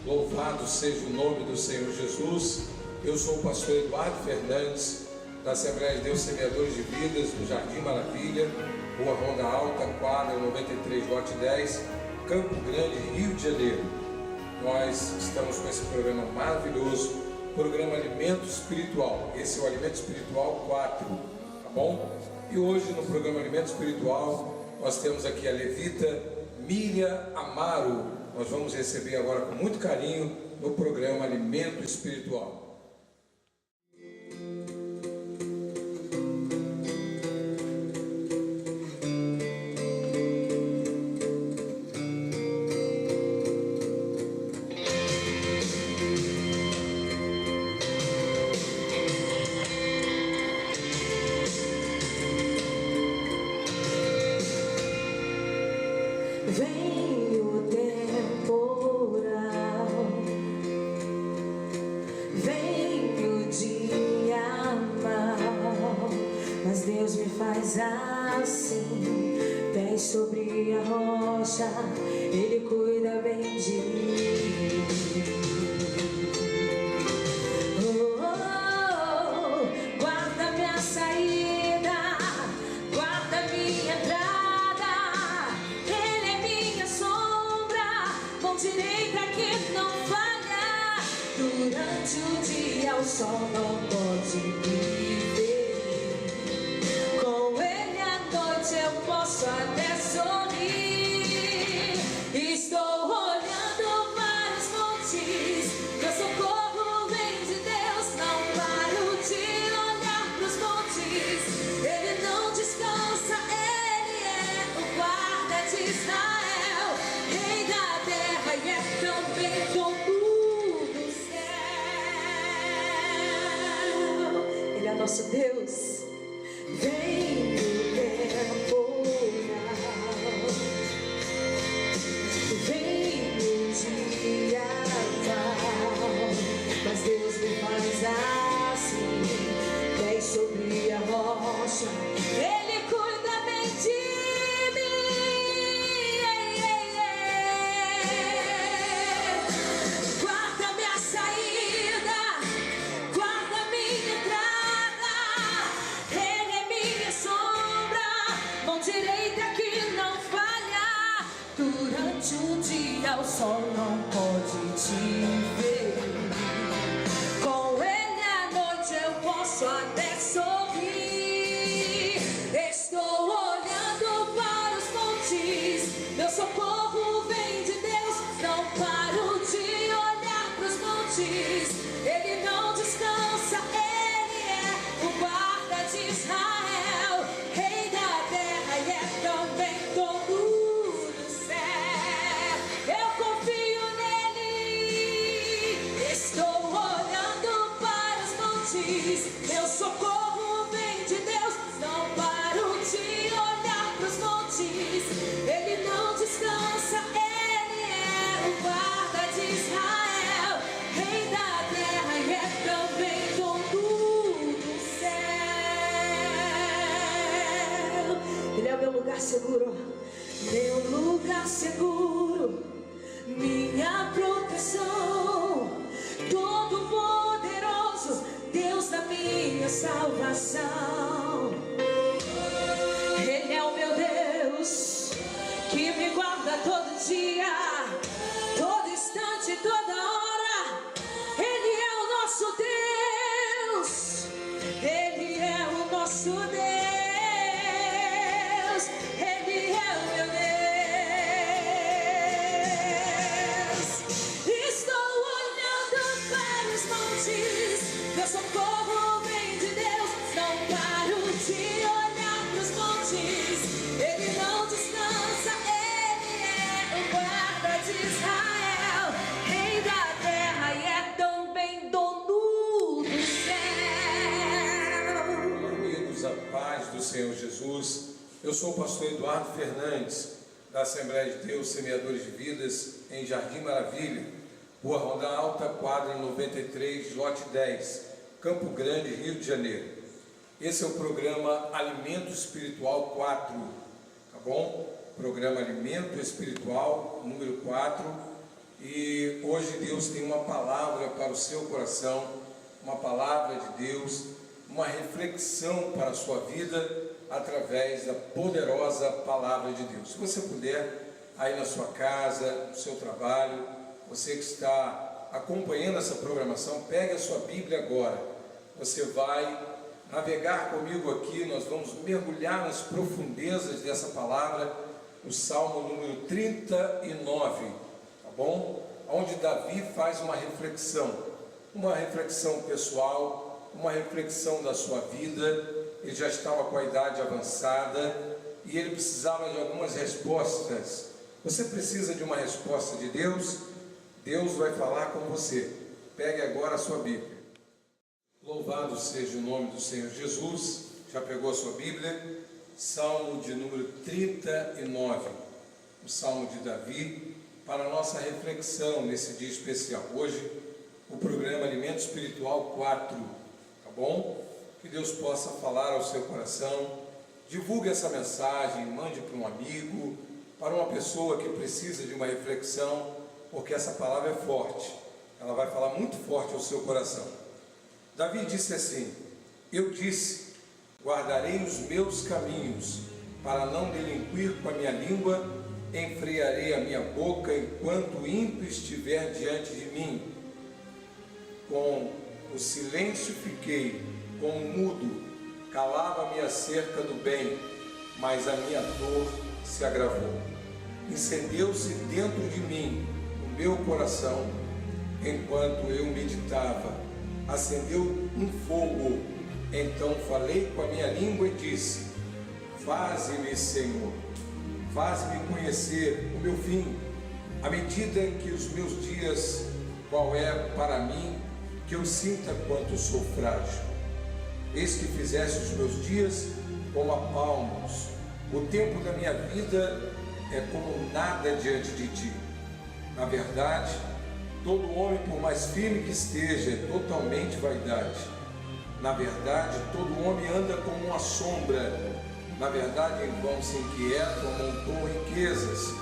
Louvado seja o nome do Senhor Jesus. Eu sou o pastor Eduardo Fernandes, da Assembleia de Deus Semeadores de Vidas, do Jardim Maravilha, Rua Ronda Alta, quadra 93, lote 10, Campo Grande, Rio de Janeiro. Nós estamos com esse programa maravilhoso, programa Alimento Espiritual. Esse é o Alimento Espiritual 4, tá bom? E hoje no programa Alimento Espiritual, nós temos aqui a levita Miriam Amaro. Nós vamos receber agora com muito carinho no programa Alimento Espiritual. Vem o temporal, vem o dia mau, mas Deus me faz assim, pés sobre a rocha, Ele cuida bem de mim. Oh, oh, oh, guarda minha saída, guarda minha entrada. Direita que não falha. Durante o dia o sol não pode me ver. Com ele à noite eu posso até sorrir. Estou olhando para os montes, meu socorro vem de Deus. Não paro de olhar para os montes, ele não descansa, ele é o guarda de Israel, rei da terra e é também dono do céu. Ele é nosso Deus. Vem o temporal, vem o dia mau, mas Deus me faz assim, pés sobre a rocha, Ele cuida bem de mim. Guarda minha saída, guarda minha entrada, Ele é minha sombra, mão direita que não falha. Durante o dia o sol não pode te ver. Com ele à noite eu posso até sorrir. Estou olhando para os montes, meu socorro vem de Deus. Não paro de olhar para os montes, ele não descansa, ele é o guarda de Israel, rei da terra e é também dono do céu. Eu confio nele. Estou olhando para os montes, meu socorro vem de Deus. Não paro de olhar para os montes, ele não descansa, ele é o guarda de Israel, rei da terra e é também dono do céu. Ele é o meu lugar seguro, meu lugar seguro, minha proteção, todo poderoso, Deus da minha salvação. Ele é o meu Deus, que me guarda todo dia, todo instante, toda hora. Ele é o nosso Deus, ele é o nosso Deus, ele é o meu Deus. Estou olhando para os montes, meu socorro vem de Deus. Não paro de olhar para os montes, ele não descansa, ele é o guarda de Israel, rei da terra e é também dono do céu. Amigos, a paz do Senhor Jesus. Eu sou o pastor Eduardo Fernandes, da Assembleia de Deus Semeadores de Vidas, em Jardim Maravilha, Rua Ronda Alta, quadra 93, lote 10, Campo Grande, Rio de Janeiro. Esse é o programa Alimento Espiritual 4, tá bom? Programa Alimento Espiritual número 4. E hoje Deus tem uma palavra para o seu coração, uma palavra de Deus, uma reflexão para a sua vida através da poderosa palavra de Deus. Se você puder, aí na sua casa, no seu trabalho, você que está acompanhando essa programação, pegue a sua Bíblia agora. Você vai navegar comigo aqui, nós vamos mergulhar nas profundezas dessa palavra, no Salmo número 39, tá bom? Onde Davi faz uma reflexão pessoal, uma reflexão da sua vida. Ele já estava com a idade avançada e ele precisava de algumas respostas. Você precisa de uma resposta de Deus? Deus vai falar com você. Pegue agora a sua Bíblia. Louvado seja o nome do Senhor Jesus. Já pegou a sua Bíblia? Salmo de número 39, o Salmo de Davi, para a nossa reflexão nesse dia especial. Hoje, o programa Alimento Espiritual 4, tá bom? Que Deus possa falar ao seu coração. Divulgue essa mensagem, mande para um amigo, para uma pessoa que precisa de uma reflexão, porque essa palavra é forte. Ela vai falar muito forte ao seu coração. Davi disse assim: eu disse, guardarei os meus caminhos, para não delinquir com a minha língua, enfrearei a minha boca enquanto o ímpio estiver diante de mim. Com o silêncio fiquei, como mudo, calava-me acerca do bem, mas a minha dor se agravou. Incendeu-se dentro de mim o meu coração, enquanto eu meditava. Acendeu um fogo, então falei com a minha língua e disse: faze-me, Senhor, faze-me conhecer o meu fim, à medida que os meus dias, qual é para mim, que eu sinta quanto sou frágil. Eis que fizeste os meus dias como a palmos, o tempo da minha vida é como nada diante de ti. Na verdade, todo homem, por mais firme que esteja, é totalmente vaidade. Na verdade, todo homem anda como uma sombra. Na verdade, em vão se inquietam, amontoam riquezas,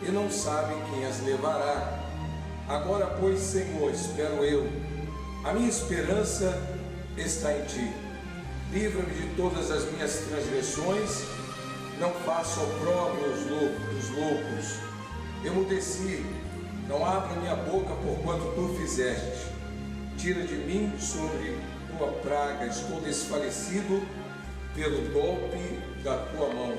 e não sabem quem as levará. Agora, pois, Senhor, espero eu. A minha esperança está em ti. Livra-me de todas as minhas transgressões. Não faça opróbrio aos loucos. Emudeci. Não abra minha boca por quanto tu fizeste. Tira de mim sobre tua praga. Estou desfalecido pelo golpe da tua mão.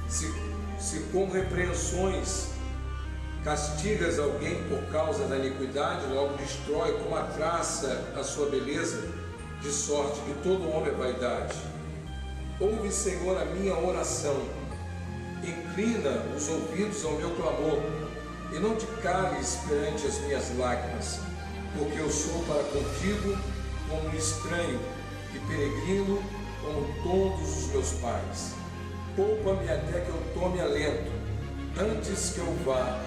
Se com repreensões castigas alguém por causa da iniquidade, logo destrói como a traça a sua beleza, de sorte que todo homem é vaidade. Ouve, Senhor, a minha oração. Inclina os ouvidos ao meu clamor, e não te cales perante as minhas lágrimas, porque eu sou para contigo como um estranho e peregrino como todos os meus pais. Poupa-me até que eu tome alento, antes que eu vá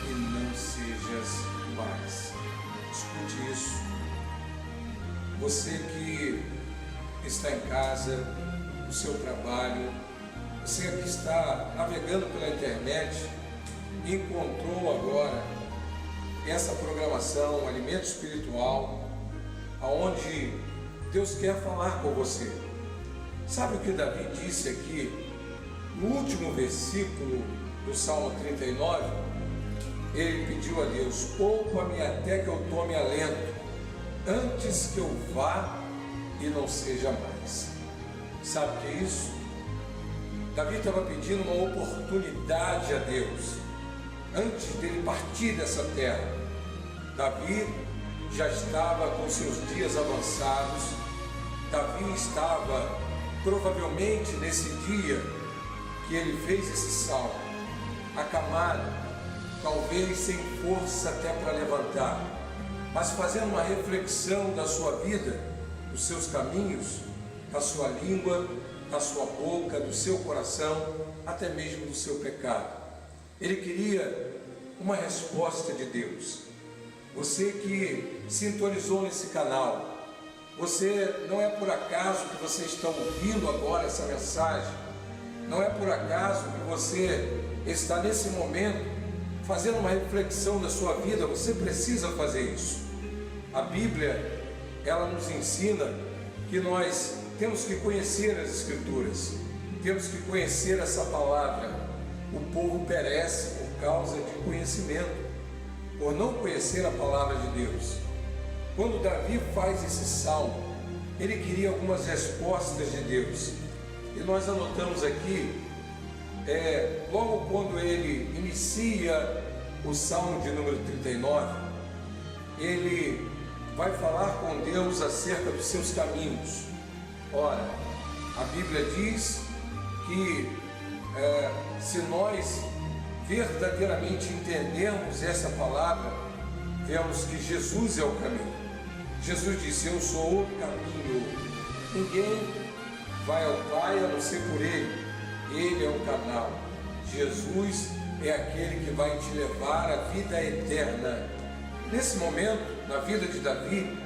e não sejas mais. Escute isso. Você que está em casa, no seu trabalho, você que está navegando pela internet, encontrou agora essa programação Alimento Espiritual, aonde Deus quer falar com você. Sabe o que Davi disse aqui no último versículo do Salmo 39? Ele pediu a Deus: poupa-me até que eu tome alento, antes que eu vá e não seja mais. Sabe o que é isso? Davi estava pedindo uma oportunidade a Deus antes dele partir dessa terra. Davi já estava com seus dias avançados. Davi estava provavelmente nesse dia que ele fez esse salmo, acamado, talvez sem força até para levantar, mas fazendo uma reflexão da sua vida, dos seus caminhos, da sua língua, da sua boca, do seu coração, até mesmo do seu pecado. Ele queria uma resposta de Deus. Você que sintonizou nesse canal, você não é por acaso que você está ouvindo agora essa mensagem, não é por acaso que você está nesse momento fazendo uma reflexão da sua vida, você precisa fazer isso. A Bíblia, ela nos ensina que nós temos que conhecer as Escrituras, temos que conhecer essa palavra. O povo perece por causa de conhecimento, por não conhecer a palavra de Deus. Quando Davi faz esse salmo, ele queria algumas respostas de Deus. E nós anotamos aqui, logo quando ele inicia o salmo de número 39, ele vai falar com Deus acerca dos seus caminhos. Ora, a Bíblia diz que se nós verdadeiramente entendermos essa palavra, vemos que Jesus é o caminho. Jesus disse: eu sou o caminho, ninguém vai ao Pai a não ser por Ele. Ele é o canal. Jesus é aquele que vai te levar à vida eterna. Nesse momento, na vida de Davi,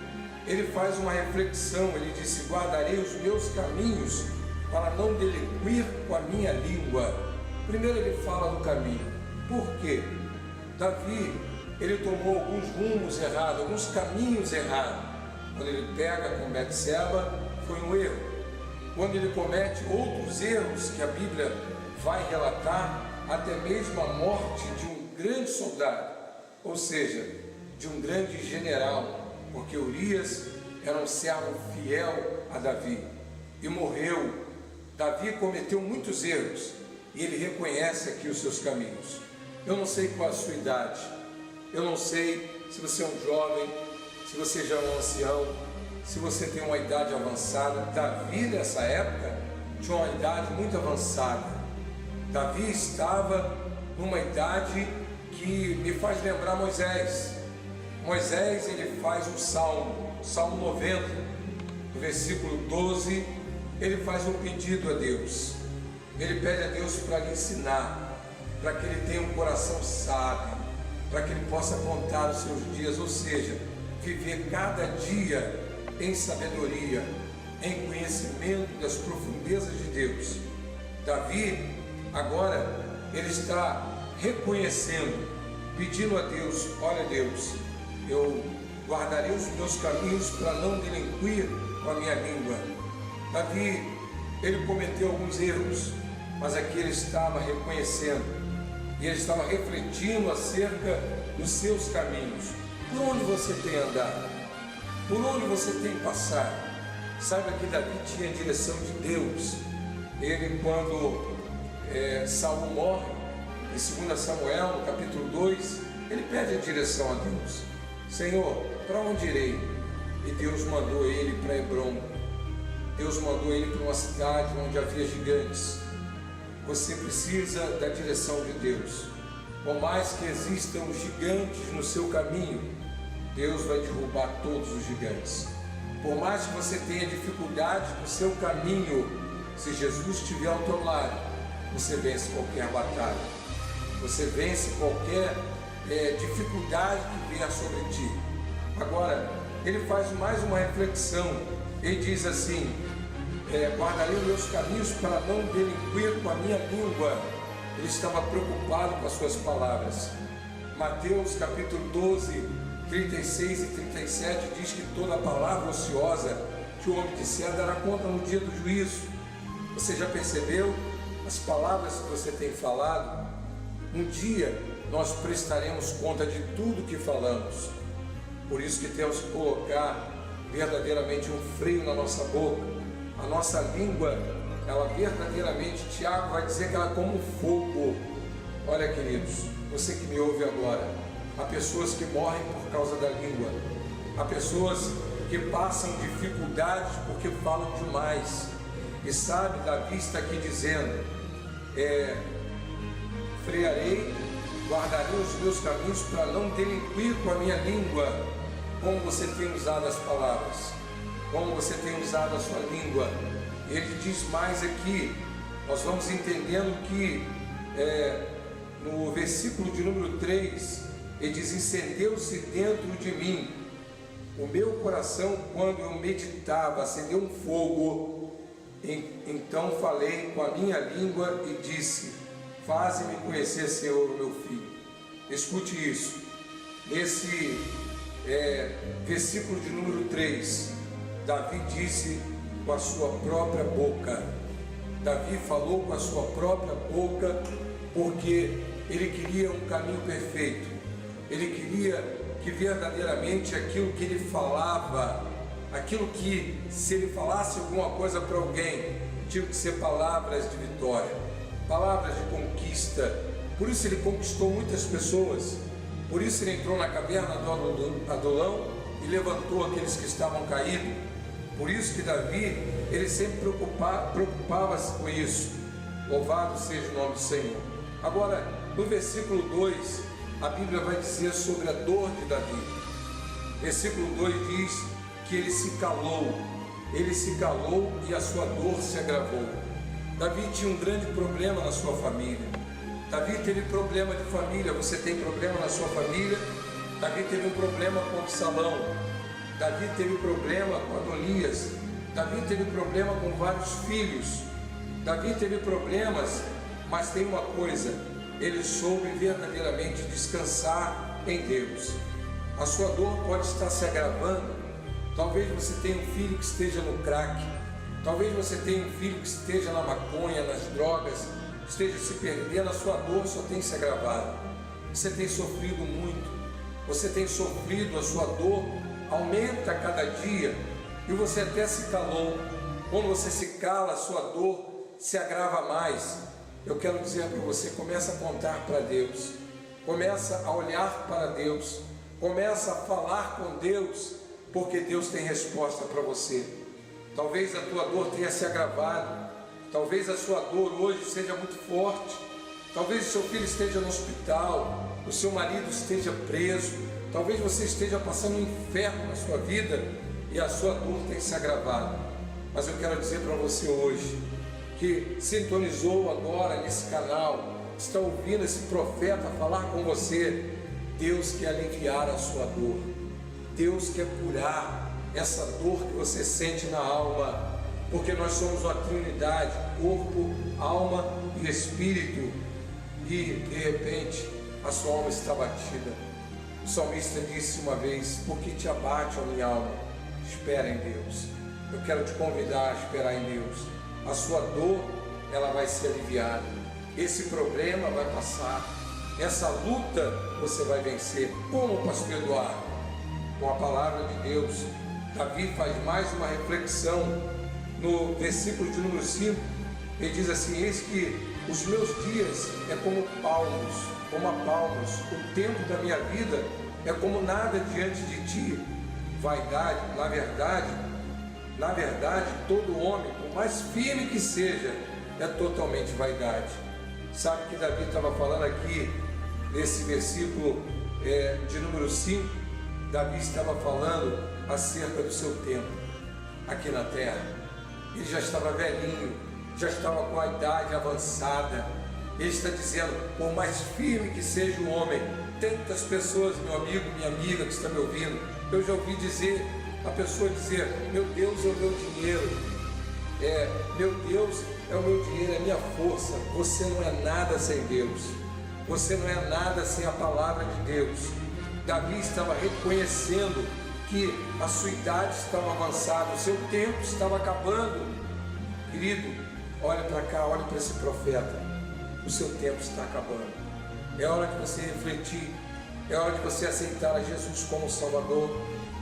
ele faz uma reflexão. Ele disse: guardarei os meus caminhos para não delinquir com a minha língua. Primeiro ele fala do caminho. Por quê? Davi, ele tomou alguns rumos errados, alguns caminhos errados. Quando ele pega com Betseba, foi um erro. Quando ele comete outros erros que a Bíblia vai relatar, até mesmo a morte de um grande soldado, ou seja, de um grande general, porque Urias era um servo fiel a Davi e morreu. Davi cometeu muitos erros e ele reconhece aqui os seus caminhos. Eu não sei qual a sua idade, eu não sei se você é um jovem, se você já é um ancião, se você tem uma idade avançada. Davi, nessa época, tinha uma idade muito avançada. Davi estava numa idade que me faz lembrar Moisés. Moisés, ele faz um Salmo 90, no versículo 12, ele faz um pedido a Deus. Ele pede a Deus para lhe ensinar, para que ele tenha um coração sábio, para que ele possa contar os seus dias, ou seja, viver cada dia em sabedoria, em conhecimento das profundezas de Deus. Davi, agora, ele está reconhecendo, pedindo a Deus: olha, Deus, eu guardarei os meus caminhos para não delinquir com a minha língua. Davi, ele cometeu alguns erros, mas aqui ele estava reconhecendo, e ele estava refletindo acerca dos seus caminhos. Por onde você tem andado? Por onde você tem passado? Saiba que Davi tinha a direção de Deus. Ele, quando Saul morre, em 2 Samuel, no capítulo 2, ele pede a direção a Deus: Senhor, para onde irei? E Deus mandou ele para Hebrom. Deus mandou ele para uma cidade onde havia gigantes. Você precisa da direção de Deus. Por mais que existam gigantes no seu caminho, Deus vai derrubar todos os gigantes. Por mais que você tenha dificuldade no seu caminho, se Jesus estiver ao teu lado, você vence qualquer batalha. Você vence qualquer dificuldade que vier sobre ti. Agora, ele faz mais uma reflexão. Ele diz assim: guardarei os meus caminhos para não delinquir com a minha língua. Ele estava preocupado com as suas palavras. Mateus capítulo 12, 36 e 37 diz que toda palavra ociosa que o homem disser dará conta no dia do juízo. Você já percebeu as palavras que você tem falado? Um dia nós prestaremos conta de tudo que falamos. Por isso que temos que colocar verdadeiramente um freio na nossa boca. A nossa língua, ela verdadeiramente, Tiago vai dizer que ela é como fogo. Olha, queridos, você que me ouve agora, há pessoas que morrem por causa da língua. Há pessoas que passam dificuldades porque falam demais. E sabe, Davi está aqui dizendo: frearei, guardarei os meus caminhos para não delinquir com a minha língua. Como você tem usado as palavras, como você tem usado a sua língua. Ele diz mais aqui, nós vamos entendendo que no versículo de número 3, ele diz: incendeu-se dentro de mim o meu coração quando eu meditava, acendeu um fogo. Então falei com a minha língua e disse: faze-me conhecer, Senhor, o meu filho. Escute isso. Nesse versículo de número 3, Davi disse com a sua própria boca. Davi falou com a sua própria boca, porque ele queria um caminho perfeito. Ele queria que verdadeiramente aquilo que ele falava, aquilo que, se ele falasse alguma coisa para alguém, tinha que ser palavras de vitória, palavras de conquista. Por isso ele conquistou muitas pessoas. Por isso ele entrou na caverna do Adulão e levantou aqueles que estavam caídos. Por isso que Davi, ele sempre preocupava-se com isso. Louvado seja o nome do Senhor. Agora, no versículo 2, a Bíblia vai dizer sobre a dor de Davi. Versículo 2 diz que ele se calou e a sua dor se agravou. Davi tinha um grande problema na sua família. Davi teve problema de família. Você tem problema na sua família? Davi teve um problema com Absalão. Davi teve problema com Adonias. Davi teve problema com vários filhos. Davi teve problemas, mas tem uma coisa: ele soube verdadeiramente descansar em Deus. A sua dor pode estar se agravando. Talvez você tenha um filho que esteja no crack. Talvez você tenha um filho que esteja na maconha, nas drogas, esteja se perdendo. A sua dor só tem se agravado. Você tem sofrido muito. Você tem sofrido, a sua dor aumenta a cada dia. E você até se calou. Quando você se cala, a sua dor se agrava mais. Eu quero dizer para você: começa a contar para Deus, começa a olhar para Deus, começa a falar com Deus, porque Deus tem resposta para você. Talvez a tua dor tenha se agravado, talvez a sua dor hoje seja muito forte, talvez o seu filho esteja no hospital, o seu marido esteja preso, talvez você esteja passando um inferno na sua vida e a sua dor tem se agravado. Mas eu quero dizer para você hoje, que sintonizou agora nesse canal, está ouvindo esse profeta falar com você: Deus quer aliviar a sua dor. Deus quer curar essa dor que você sente na alma, porque nós somos uma trindade: corpo, alma e espírito. E de repente a sua alma está batida. O salmista disse uma vez: por que te abate, ó minha alma? Espera em Deus. Eu quero te convidar a esperar em Deus. A sua dor, ela vai ser aliviada. Esse problema vai passar. Essa luta você vai vencer. Como, pastor Eduardo? Com a palavra de Deus. Davi faz mais uma reflexão no versículo de número 5. Ele diz assim: eis que os meus dias é como palmos, como a palmos. O tempo da minha vida é como nada diante de ti. Vaidade, na verdade, todo homem, por mais firme que seja, é totalmente vaidade. Sabe o que Davi estava falando aqui, nesse versículo de número 5? Davi estava falando acerca do seu tempo aqui na terra. Ele já estava velhinho, já estava com a idade avançada. Ele está dizendo: por mais firme que seja o homem. Tantas pessoas, meu amigo, minha amiga que está me ouvindo, eu já ouvi dizer, a pessoa dizer: meu Deus é o meu dinheiro, meu Deus é o meu dinheiro, é a minha força. Você não é nada sem Deus, você não é nada sem a palavra de Deus. Davi estava reconhecendo que a sua idade estava avançada, o seu tempo estava acabando. Querido, olha para cá, olha para esse profeta, o seu tempo está acabando. É hora de você refletir, é hora de você aceitar a Jesus como Salvador.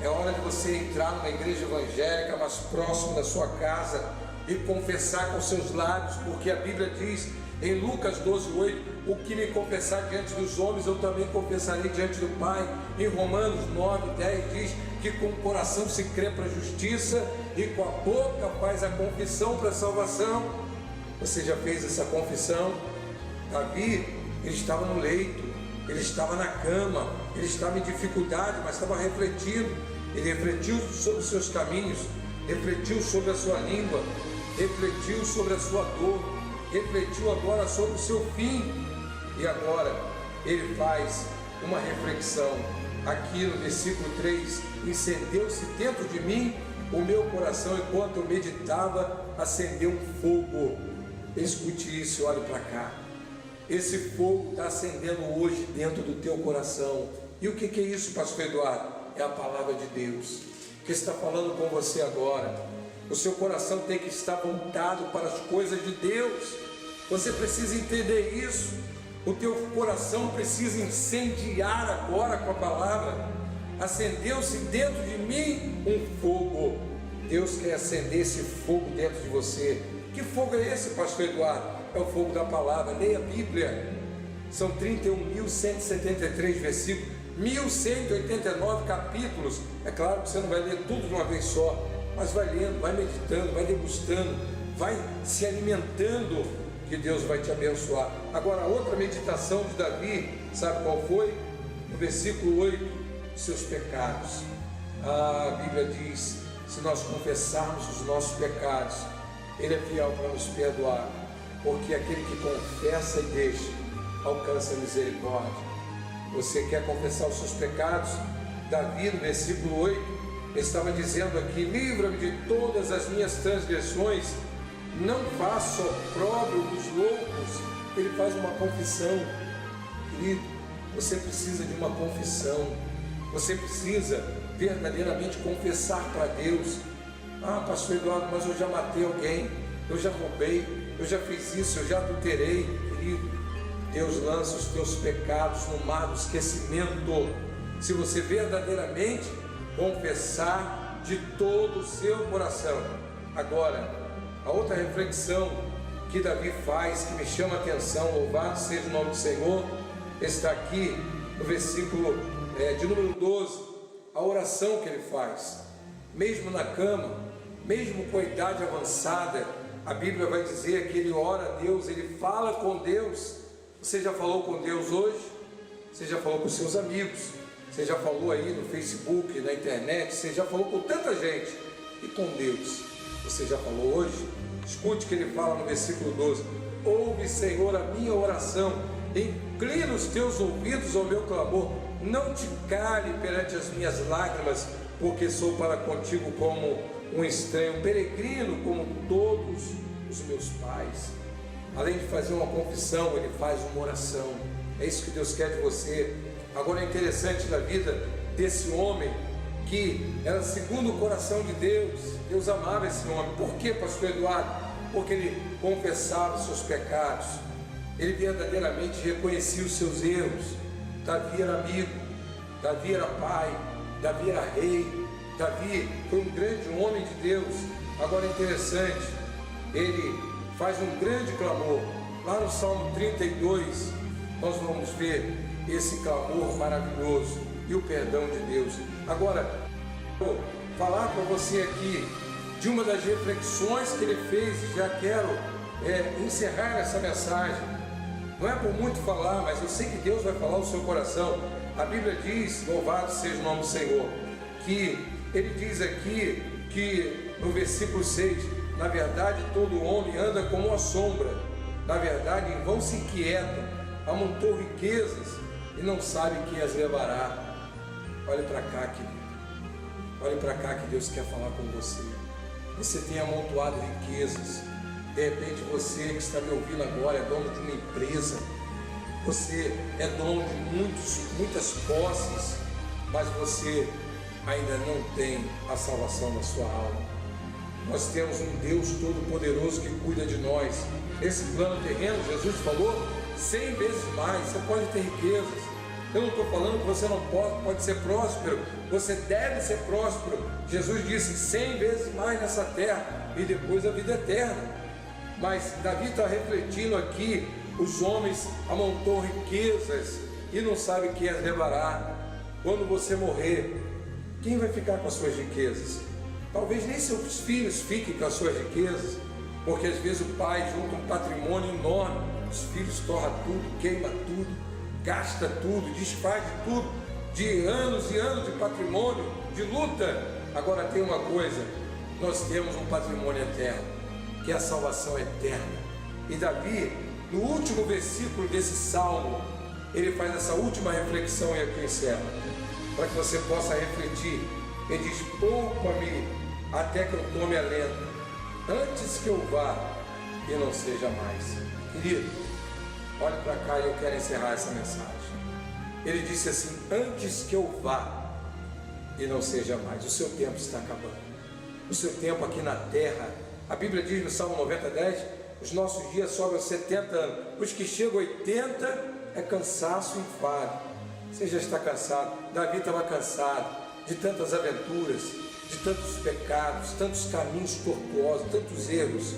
É hora de você entrar numa igreja evangélica mais próxima da sua casa e confessar com seus lábios, porque a Bíblia diz em Lucas 12:8: o que me confessar diante dos homens, eu também confessarei diante do Pai. Em Romanos 9:10 diz que com o coração se crê para a justiça e com a boca faz a confissão para a salvação. Você já fez essa confissão? Davi, ele estava no leito, ele estava na cama, ele estava em dificuldade, mas estava refletindo. Ele refletiu sobre os seus caminhos, refletiu sobre a sua língua, refletiu sobre a sua dor, refletiu agora sobre o seu fim. E agora ele faz uma reflexão aqui no versículo 3: incendeu-se dentro de mim o meu coração, enquanto eu meditava, acendeu um fogo. Escute isso, olhe para cá. esse fogo está acendendo hoje dentro do teu coração. E o que é isso, pastor Eduardo? É a palavra de Deus que está falando com você agora. O seu coração tem que estar voltado para as coisas de Deus. Você precisa entender isso. O teu coração precisa incendiar agora com a palavra. Acendeu-se dentro de mim um fogo. Deus quer acender esse fogo dentro de você. Que fogo é esse, pastor Eduardo? É o fogo da palavra. Leia a Bíblia. São 31.173 versículos, 1.189 capítulos. É claro que você não vai ler tudo de uma vez só, mas vai lendo, vai meditando, vai degustando, vai se alimentando, que Deus vai te abençoar. Agora, a outra meditação de Davi, sabe qual foi? No versículo 8, seus pecados. A Bíblia diz: se nós confessarmos os nossos pecados, Ele é fiel para nos perdoar, porque aquele que confessa e deixa, alcança a misericórdia. Você quer confessar os seus pecados? Davi, no versículo 8, estava dizendo aqui: livra-me de todas as minhas transgressões, não faço opróbrio dos loucos. Ele faz uma confissão. Querido, você precisa de uma confissão. Você precisa verdadeiramente confessar para Deus: ah, pastor Eduardo, mas eu já matei alguém, eu já roubei, eu já fiz isso, eu já adulterei. Querido, Deus lança os teus pecados no mar do esquecimento, se você verdadeiramente confessar de todo o seu coração. Agora, a outra reflexão que Davi faz, que me chama a atenção, louvado seja o nome do Senhor, está aqui no versículo de número 12, a oração que ele faz. Mesmo na cama, mesmo com a idade avançada, a Bíblia vai dizer que ele ora a Deus, ele fala com Deus. Você já falou com Deus hoje? Você já falou com seus amigos? Você já falou aí no Facebook, na internet? Você já falou com tanta gente? E com Deus? Você já falou hoje? Escute o que ele fala no versículo 12: ouve, Senhor, a minha oração, inclina os teus ouvidos ao meu clamor, não te cale perante as minhas lágrimas, porque sou para contigo como um estranho, um peregrino como todos os meus pais. Além de fazer uma confissão, ele faz uma oração. É isso que Deus quer de você. Agora, é interessante na vida desse homem, que era segundo o coração de Deus. Deus amava esse homem. Por quê, pastor Eduardo? Porque ele confessava os seus pecados, ele verdadeiramente reconhecia os seus erros. Davi era amigo, Davi era pai, Davi era rei, Davi foi um grande homem de Deus. Agora, é interessante, ele faz um grande clamor. Lá no Salmo 32, nós vamos ver esse clamor maravilhoso e o perdão de Deus. Agora, vou falar para você aqui de uma das reflexões que ele fez, e já quero encerrar essa mensagem. Não é por muito falar, mas eu sei que Deus vai falar no seu coração. A Bíblia diz, louvado seja o nome do Senhor, que ele diz aqui, que no versículo 6, na verdade todo homem anda como uma sombra, na verdade em vão se inquieta, amontou riquezas e não sabe quem as levará. Olhe para cá, querido, olhe para cá, que Deus quer falar com você. Você tem amontoado riquezas. De repente você que está me ouvindo agora é dono de uma empresa, você é dono de muitas posses, mas você ainda não tem a salvação na sua alma. Nós temos um Deus Todo-Poderoso que cuida de nós. Esse plano terreno, Jesus falou, 100 vezes mais. Você pode ter riquezas. Eu não estou falando que você não pode ser próspero. Você deve ser próspero. Jesus disse 100 vezes mais nessa terra e depois a vida eterna. Mas Davi está refletindo aqui, os homens amontou riquezas e não sabe quem as levará. Quando você morrer, quem vai ficar com as suas riquezas? Talvez nem seus filhos fiquem com as suas riquezas, porque às vezes o pai junta um patrimônio enorme, os filhos torram tudo, queima tudo, gasta tudo, desfaz de tudo, de anos e anos de patrimônio, de luta. Agora tem uma coisa, nós temos um patrimônio eterno, que é a salvação eterna. E Davi, no último versículo desse salmo, ele faz essa última reflexão, e aqui encerra, para que você possa refletir. Ele diz: poupa-me até que eu tome alento, antes que eu vá e não seja mais. Querido, Olhe para cá e eu quero encerrar essa mensagem. Ele disse assim: antes que eu vá e não seja mais. O seu tempo está acabando. O seu tempo aqui na terra, a Bíblia diz no Salmo 90:10, os nossos dias sobram 70 anos. Os que chegam a 80 é cansaço e enfado. Você já está cansado. Davi estava cansado de tantas aventuras, de tantos pecados, tantos caminhos tortuosos, tantos erros.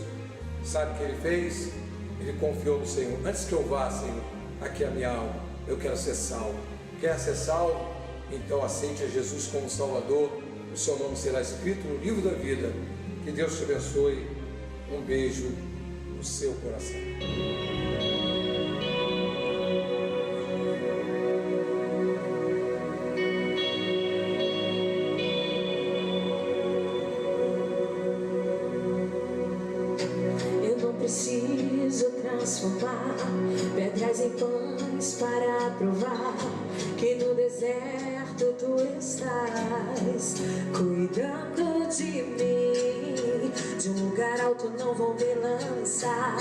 Sabe o que ele fez? Ele confiou no Senhor. Antes que eu vá, Senhor, aqui é a minha alma, eu quero ser salvo. Quer ser salvo? Então aceite a Jesus como Salvador. O seu nome será escrito no livro da vida. Que Deus te abençoe. Um beijo no seu coração. Preciso transformar pedras em pães para provar que no deserto tu estás cuidando de mim. De um lugar alto não vou me lançar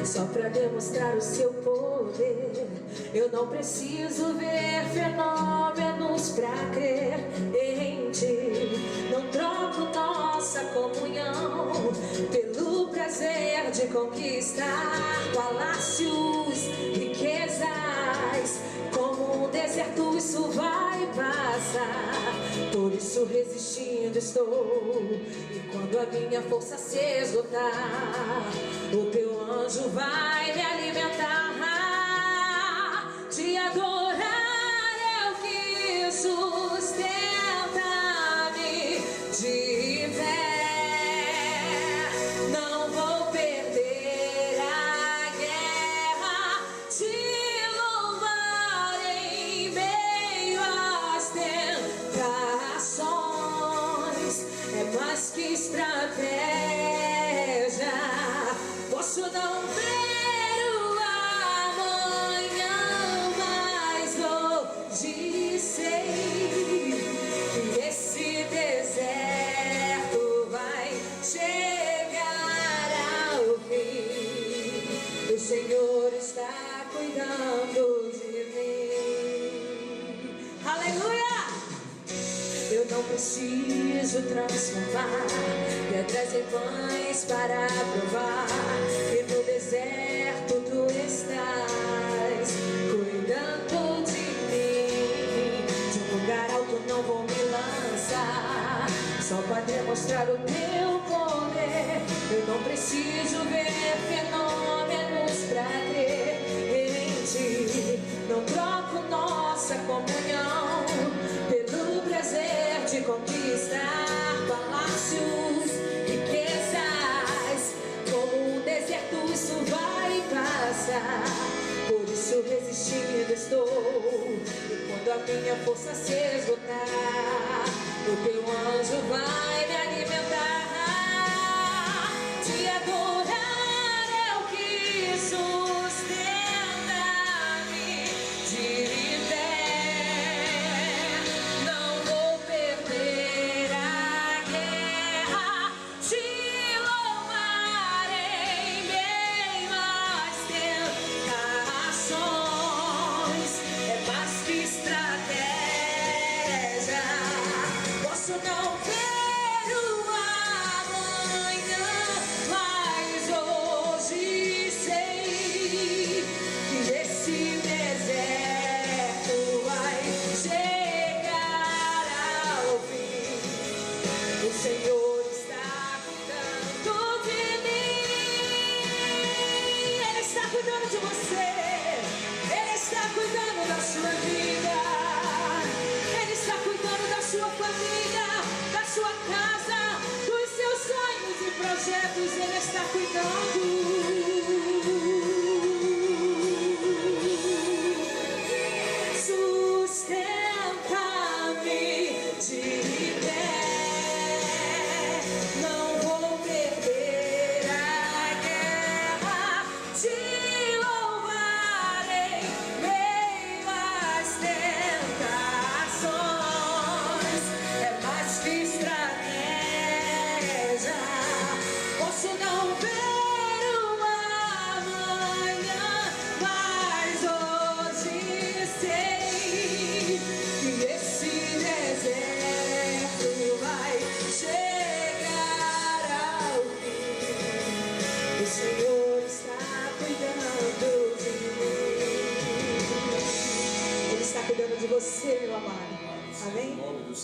só para demonstrar o seu poder. Eu não preciso ver fenômenos para crer em ti. Não troco nossa comunhão pelo prazer de conquistar palácios, riquezas. Como um deserto isso vai passar. Por isso resistindo estou. E quando a minha força se esgotar, o teu anjo vai me alimentar. Te adorar é o que sustenta-me de pé. Não vou perder a guerra. Te louvar em meio às tentações. É mais que estratégia. Posso não ver o amanhã, mas hoje sei que esse deserto vai chegar ao fim. O Senhor está cuidando de mim. Aleluia! Eu não preciso transformar pedras em pães para provar que no deserto tu estás cuidando de mim. De um lugar alto não vou me lançar só para demonstrar o teu poder. Eu não preciso ver fenômenos para crer em ti. Não troco nossa comunhão pelo prazer de conquistar palácios, riquezas. Como um deserto isso vai passar. Por isso resistindo estou. E quando a minha força se esgotar, o teu anjo vai me alimentar. Te adorar é o que sustenta-me de pé. Não vou perder a guerra. Te louvar em meio às tentações. É mais que estratégia. Posso não ver o amanhã, mas hoje sei que esse deserto vai chegar ao fim. O Senhor está cuidando de mim. Ele está cuidando de você. Ele está cuidando da sua vida. Ele está cuidando da sua família, da sua casa, dos seus sonhos e projetos. Ele está cuidando. Sustenta-me de pé. Não vou perder a guerra. Te louvar em meio às tentações. É mais que estratégia. Posso não ver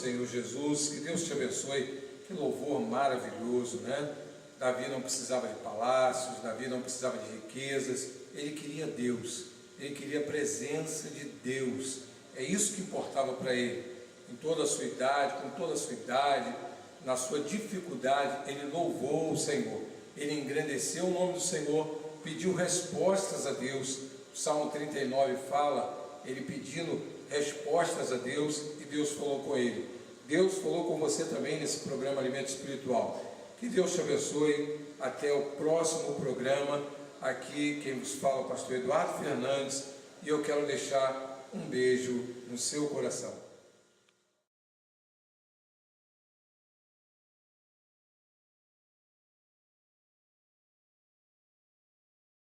Senhor Jesus, que Deus te abençoe. Que louvor maravilhoso, né? Davi não precisava de palácios, Davi não precisava de riquezas, ele queria Deus, ele queria a presença de Deus. É isso que importava para ele. Em toda a sua idade, com toda a sua idade, na sua dificuldade, ele louvou o Senhor, ele engrandeceu o nome do Senhor, pediu respostas a Deus. O Salmo 39 fala, ele pedindo respostas a Deus, e Deus falou com ele. Deus falou com você também nesse programa Alimento Espiritual. Que Deus te abençoe. Até o próximo programa. Aqui quem vos fala é o pastor Eduardo Fernandes, e eu quero deixar um beijo no seu coração.